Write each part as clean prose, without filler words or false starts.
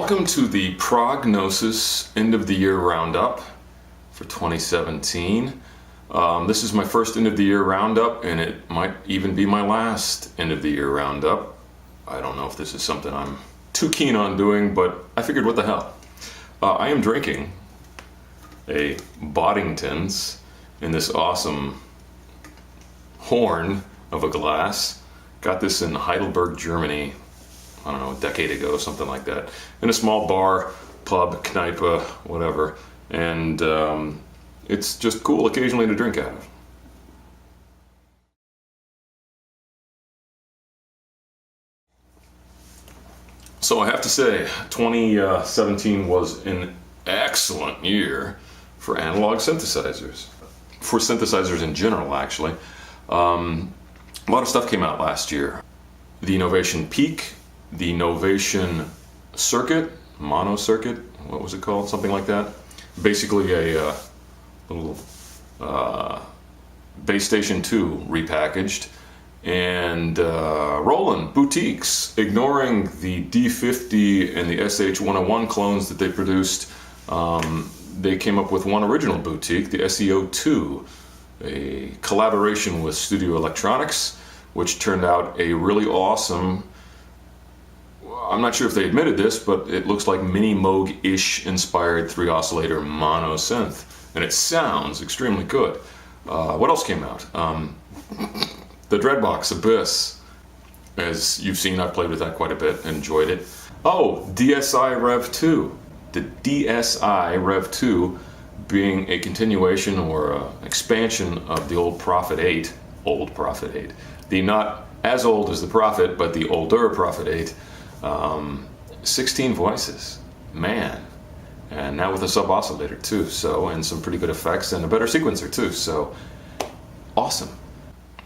Welcome to the Prognosis End of the Year Roundup for 2017. This is my first end of the year roundup, and it might even be my last end of the year roundup. I don't know if this is something I'm too keen on doing, but I figured what the hell. I am drinking a Boddington's in this awesome horn of a glass. Got this in Heidelberg, Germany, I don't know, a decade ago, something like that, in a small bar, pub, kneipe, whatever, and it's just cool occasionally to drink out of. So I have to say, 2017 was an excellent year for analog synthesizers. For synthesizers in general, actually. A lot of stuff came out last year. The Novation Peak, the Novation Circuit, Mono Circuit, what was it called? Something like that. Basically a little Base Station 2 repackaged. And Roland Boutiques, ignoring the D50 and the SH101 clones that they produced, they came up with one original boutique, the SEO2, a collaboration with Studio Electronics, which turned out a really awesome, I'm not sure if they admitted this, but it looks like Mini Moog-ish inspired 3-oscillator mono synth, and it sounds extremely good. What else came out? The Dreadbox Abyss. As you've seen, I've played with that quite a bit and enjoyed it. Oh, DSi Rev 2. The DSi Rev 2 being a continuation or an expansion of the old Prophet 8. Old Prophet 8. The not as old as the Prophet, but the older Prophet 8. 16 voices. Man. And now with a sub-oscillator too, so, and some pretty good effects and a better sequencer too, so awesome.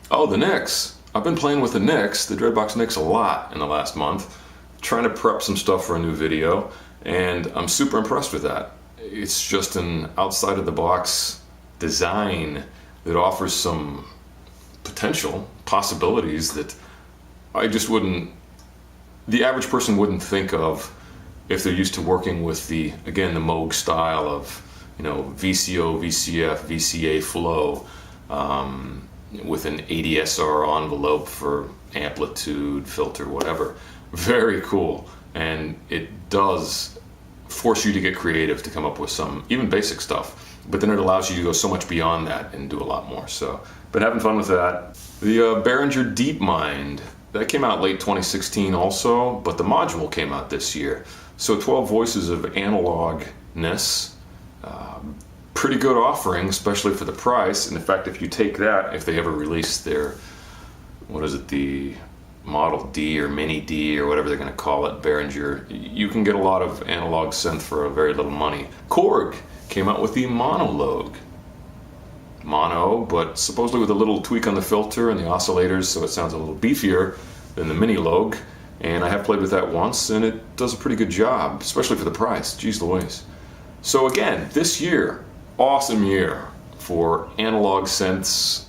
Oh, the Nicks. I've been playing with the Nicks, the Dreadbox Nicks, a lot in the last month, trying to prep some stuff for a new video, and I'm super impressed with that. It's just an outside-of-the-box design that offers some potential possibilities that I just wouldn't, the average person wouldn't think of if they're used to working with the, again, the Moog style of, you know, VCO, VCF, VCA flow, with an ADSR envelope for amplitude, filter, whatever. Very cool. And it does force you to get creative to come up with some, even basic stuff. But then it allows you to go so much beyond that and do a lot more. So, been having fun with that. The Behringer DeepMind, that came out late 2016 also, but the module came out this year. So 12 voices of analogness. Pretty good offering, especially for the price. And in fact, if you take that, if they ever release their, what is it, the Model D or Mini D or whatever they're going to call it, Behringer, you can get a lot of analog synth for a very little money. Korg came out with the Monologue. Mono, but supposedly with a little tweak on the filter and the oscillators, so it sounds a little beefier than the Mini Logue. And I have played with that once, and it does a pretty good job, especially for the price. Jeez Louise. So again, this year, awesome year for analog synths.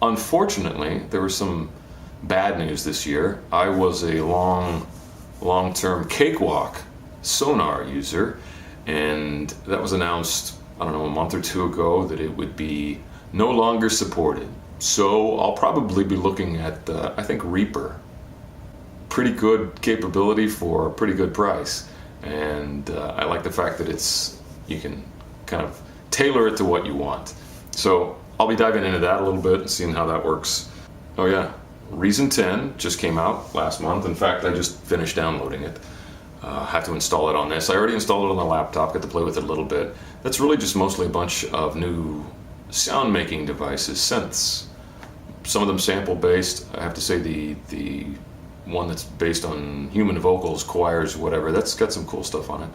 Unfortunately, there was some bad news this year. I was a long-term Cakewalk Sonar user, and that was announced, I don't know, a month or two ago that it would be no longer supported. So I'll probably be looking at, I think, Reaper. Pretty good capability for a pretty good price, and I like the fact that you can kind of tailor it to what you want. So I'll be diving into that a little bit and seeing how that works. Oh yeah, Reason 10 just came out last month. In fact, I just finished downloading it. Have to install it on this. I already installed it on the laptop, got to play with it a little bit. That's really just mostly a bunch of new sound making devices, synths. Some of them sample based. I have to say the one that's based on human vocals, choirs, whatever, that's got some cool stuff on it.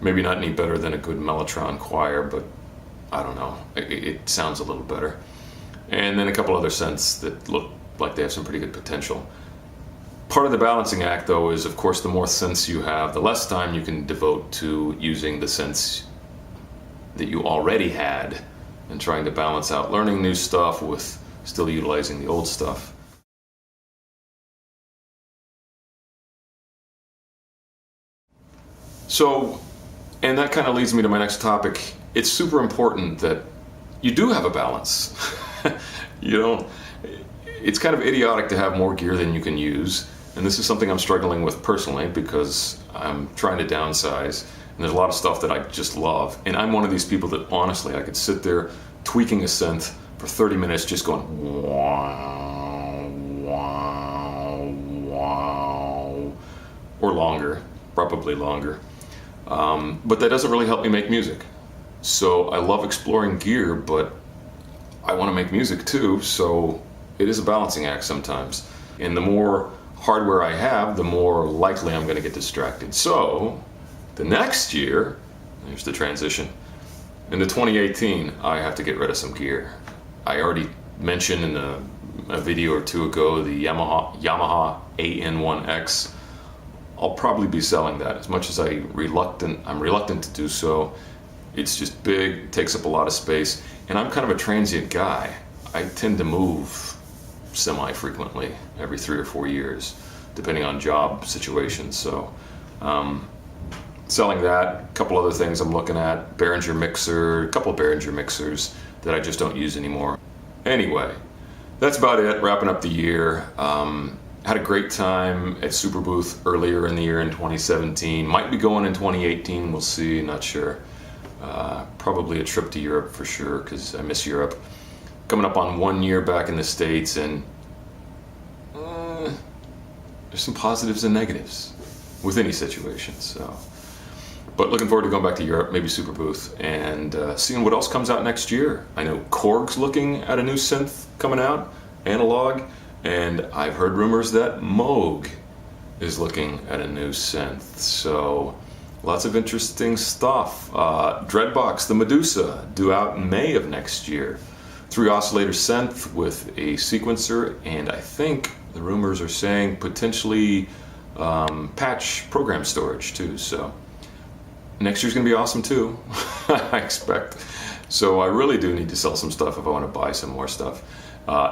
Maybe not any better than a good Mellotron choir, but I don't know, it sounds a little better. And then a couple other synths that look like they have some pretty good potential. Part of the balancing act, though, is of course the more synths you have, the less time you can devote to using the synths that you already had and trying to balance out learning new stuff with still utilizing the old stuff. So, and that kind of leads me to my next topic. It's super important that you do have a balance. You don't, it's kind of idiotic to have more gear than you can use. And this is something I'm struggling with personally because I'm trying to downsize. And there's a lot of stuff that I just love. And I'm one of these people that honestly, I could sit there tweaking a synth for 30 minutes just going wow, wow, wow, or longer, probably longer. But that doesn't really help me make music. So I love exploring gear, but I want to make music too, so it is a balancing act sometimes. And the more hardware I have, the more likely I'm going to get distracted. So the next year, there's the transition. Into 2018, I have to get rid of some gear. I already mentioned in a video or two ago the Yamaha AN1X. I'll probably be selling that. As much as I'm reluctant to do so. It's just big, takes up a lot of space, and I'm kind of a transient guy. I tend to move semi-frequently, every 3 or 4 years, depending on job situations. So selling that, a couple other things I'm looking at, Behringer mixer, a couple of Behringer mixers that I just don't use anymore. Anyway, that's about it, wrapping up the year. Had a great time at Super Booth earlier in the year in 2017. Might be going in 2018, we'll see, not sure. Probably a trip to Europe for sure, because I miss Europe. Coming up on 1 year back in the States, and there's some positives and negatives with any situation. So, but looking forward to going back to Europe, maybe Super Booth, and seeing what else comes out next year. I know Korg's looking at a new synth coming out, analog, and I've heard rumors that Moog is looking at a new synth. So lots of interesting stuff. Dreadbox, the Medusa, due out in May of next year. 3 oscillator synth with a sequencer, and I think the rumors are saying potentially patch program storage too. So next year's gonna be awesome too, I expect. So I really do need to sell some stuff if I want to buy some more stuff.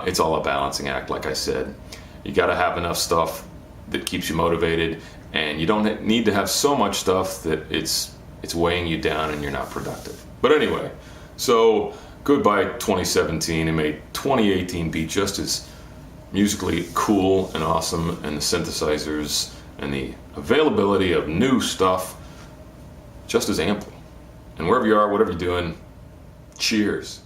It's all a balancing act, like I said. You gotta have enough stuff that keeps you motivated, and you don't need to have so much stuff that it's weighing you down and you're not productive. But anyway, so goodbye 2017, and may 2018 be just as musically cool and awesome, and the synthesizers and the availability of new stuff just as ample. And wherever you are, whatever you're doing, cheers.